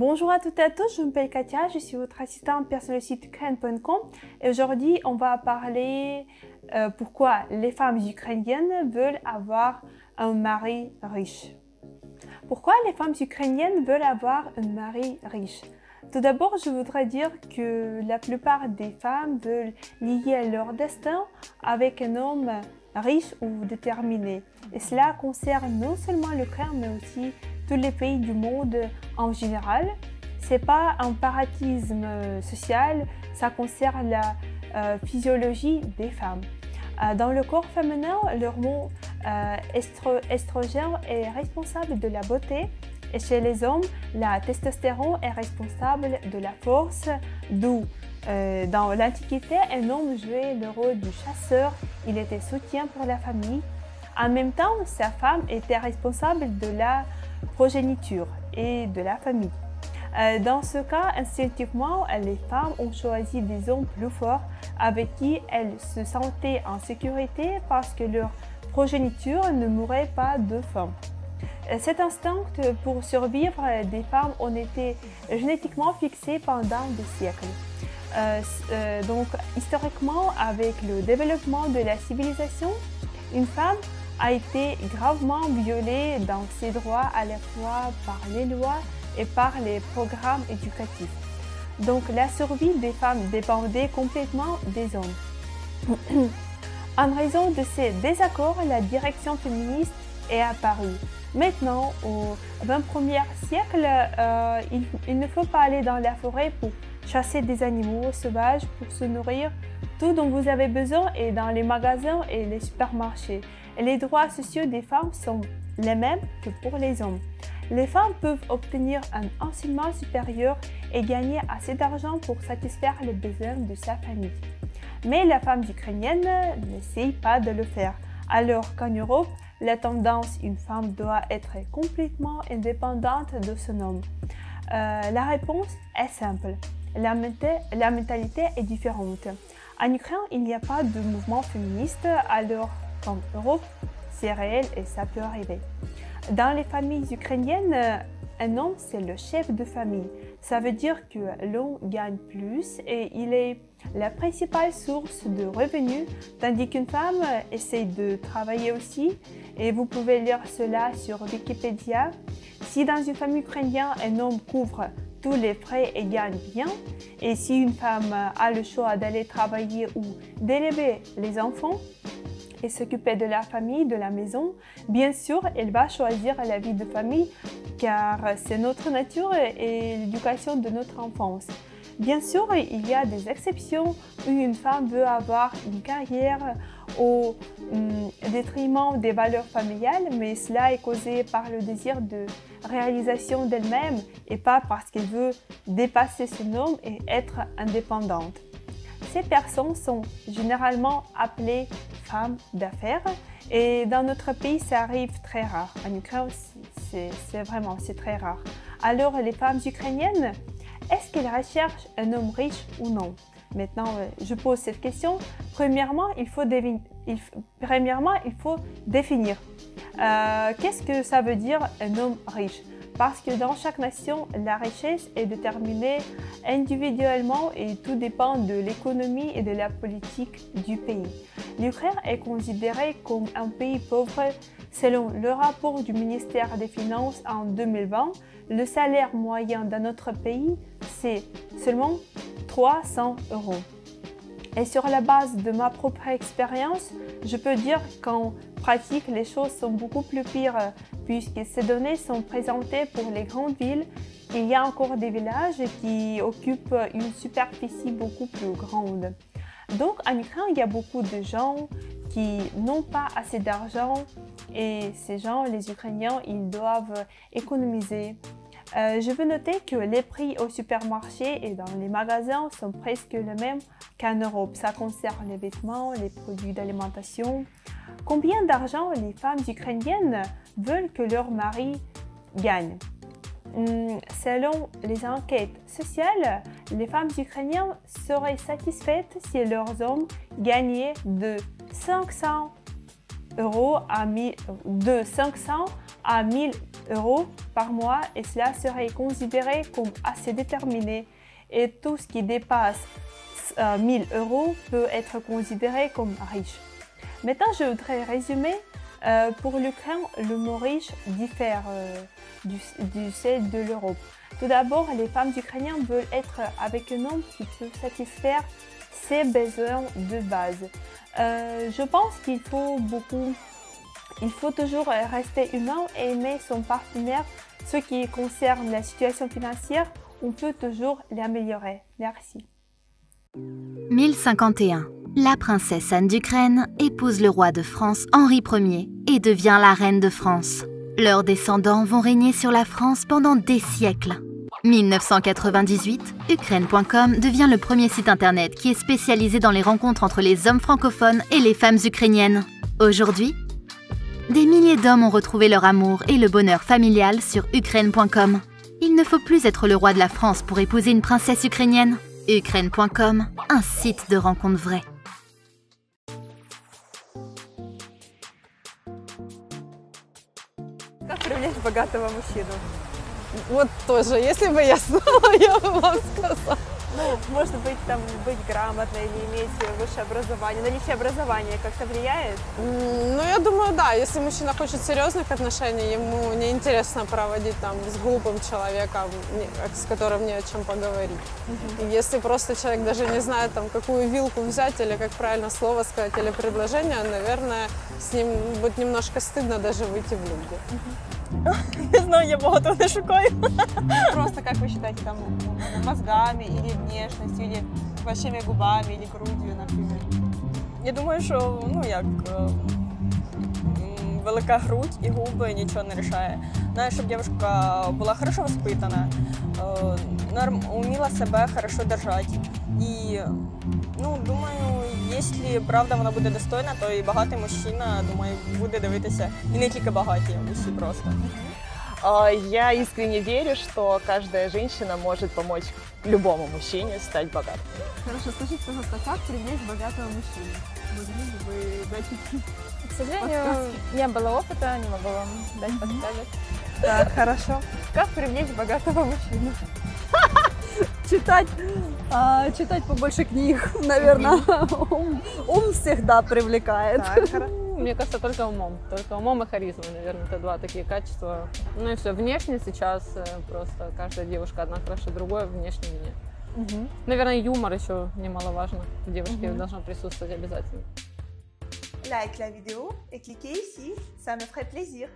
Bonjour à toutes et à tous, je m'appelle Katia, je suis votre assistante personnelle site ukraine.com et aujourd'hui on va parler pourquoi les femmes ukrainiennes veulent avoir un mari riche. Pourquoi les femmes ukrainiennes veulent avoir un mari riche? Tout d'abord, je voudrais dire que la plupart des femmes veulent lier leur destin avec un homme riche ou déterminé. Et cela concerne non seulement l'Ukraine, mais aussi tous les pays du monde en général. Ce n'est pas un paradigme social, ça concerne la physiologie des femmes. Dans le corps féminin, l'hormone estrogène est responsable de la beauté et chez les hommes, la testostérone est responsable de la force, d'où dans l'Antiquité, un homme jouait le rôle du chasseur, il était soutien pour la famille. En même temps, sa femme était responsable de la progéniture et de la famille. Dans ce cas, instinctivement, les femmes ont choisi des hommes plus forts avec qui elles se sentaient en sécurité parce que leur progéniture ne mourrait pas de faim. Cet instinct pour survivre des femmes ont été génétiquement fixés pendant des siècles. Donc, historiquement, avec le développement de la civilisation, une femme a été gravement violée dans ses droits à la fois par les lois et par les programmes éducatifs. Donc, la survie des femmes dépendait complètement des hommes. En raison de ces désaccords, la direction féministe est apparue. Maintenant, au XXIe siècle, il ne faut pas aller dans la forêt pour chasser des animaux sauvages pour se nourrir. Tout dont vous avez besoin est dans les magasins et les supermarchés. Et les droits sociaux des femmes sont les mêmes que pour les hommes. Les femmes peuvent obtenir un enseignement supérieur et gagner assez d'argent pour satisfaire les besoins de sa famille. Mais la femme ukrainienne n'essaye pas de le faire, alors qu'en Europe, la tendance une femme doit être complètement indépendante de son homme. La réponse est simple. La mentalité est différente. En Ukraine, il n'y a pas de mouvement féministe, alors qu'en Europe, c'est réel et ça peut arriver. Dans les familles ukrainiennes, un homme, c'est le chef de famille. Ça veut dire que l'homme gagne plus et il est la principale source de revenus, tandis qu'une femme essaie de travailler aussi. Et vous pouvez lire cela sur Wikipédia. Si dans une famille ukrainienne, un homme couvre tous les frais et gagne bien, et si une femme a le choix d'aller travailler ou d'élever les enfants, et s'occuper de la famille, de la maison, bien sûr, elle va choisir la vie de famille car c'est notre nature et l'éducation de notre enfance. Bien sûr, il y a des exceptions où une femme veut avoir une carrière au détriment des valeurs familiales, mais cela est causé par le désir de réalisation d'elle-même et pas parce qu'elle veut dépasser son homme et être indépendante. Ces personnes sont généralement appelées femmes d'affaires et dans notre pays, ça arrive très rare. En Ukraine, c'est très rare. Alors, les femmes ukrainiennes, est-ce qu'elles recherchent un homme riche ou non? Maintenant, je pose cette question. Premièrement, il faut définir. Qu'est-ce que ça veut dire un homme riche? Parce que dans chaque nation, la richesse est déterminée individuellement et tout dépend de l'économie et de la politique du pays. L'Ukraine est considérée comme un pays pauvre. Selon le rapport du ministère des Finances en 2020, le salaire moyen dans notre pays, c'est seulement 300 €. Et sur la base de ma propre expérience, je peux dire qu'en pratique, les choses sont beaucoup plus pires puisque ces données sont présentées pour les grandes villes. Il y a encore des villages qui occupent une superficie beaucoup plus grande. Donc en Ukraine, il y a beaucoup de gens qui n'ont pas assez d'argent et ces gens, les Ukrainiens, ils doivent économiser. Je veux noter que les prix au supermarché et dans les magasins sont presque les mêmes qu'en Europe. Ça concerne les vêtements, les produits d'alimentation. Combien d'argent les femmes ukrainiennes veulent que leur mari gagne? Selon les enquêtes sociales, les femmes ukrainiennes seraient satisfaites si leurs hommes gagnaient de 500 € à 1000 € par mois et cela serait considéré comme assez déterminé. Et tout ce qui dépasse 1000 € peut être considéré comme riche. Maintenant, je voudrais résumer. Pour l'Ukraine, le mot riche diffère du celle de l'Europe. Tout d'abord, les femmes ukrainiennes veulent être avec un homme qui peut satisfaire ses besoins de base. Je pense qu'il faut toujours rester humain et aimer son partenaire. Ce qui concerne la situation financière, on peut toujours l'améliorer. Merci. 1051. La princesse Anne d'Ukraine épouse le roi de France Henri Ier et devient la reine de France. Leurs descendants vont régner sur la France pendant des siècles. 1998, Ukraine.com devient le premier site internet qui est spécialisé dans les rencontres entre les hommes francophones et les femmes ukrainiennes. Aujourd'hui, des milliers d'hommes ont retrouvé leur amour et le bonheur familial sur Ukraine.com. Il ne faut plus être le roi de la France pour épouser une princesse ukrainienne. Ukraine.com, un site de rencontres vraies. Как привлечь богатого мужчину? Вот тоже, если бы я знала, я бы вам сказала. Ну, может быть, там, быть грамотной или иметь высшее образование. Наличие образования как-то влияет? Ну, я думаю, да. Если мужчина хочет серьезных отношений, ему неинтересно проводить там с глупым человеком, с которым не о чем поговорить. Если просто человек даже не знает, там, какую вилку взять или как правильно слово сказать или предложение, наверное, с ним будет немножко стыдно даже выйти в люди. Не знаю, я багато не шукаю. Просто, как вы считаете, там, мозгами или внешностью, или большими губами, или грудью, например? Я думаю, що, велика грудь і губи нічого не рішає. Знаю, щоб дівчинка була хорошо воспитана, уміла себе хорошо держати. І, думаю, якщо правда вона буде достойна, то і багатий мужчина, думаю, буде дивитися. І не тільки багаті, усі просто. Я искренне верю, что каждая женщина может помочь любому мужчине стать богатым. Хорошо, скажите, пожалуйста, как привлечь богатого мужчину? Могли бы вы дать К сожалению, не было опыта, не могу вам дать подсказок. Так, хорошо. Как привлечь богатого мужчину? Читать побольше книг, наверное. Ум всегда привлекает. Так, хорошо. Мне кажется, только умом. Только умом и харизмой, наверное, это два такие качества. Ну и все, внешне сейчас просто каждая девушка одна краше другой, внешне нет. Наверное, юмор еще немаловажно. В девушке должно присутствовать обязательно. Like la vidéo et cliquez ici, ça me ferait plaisir.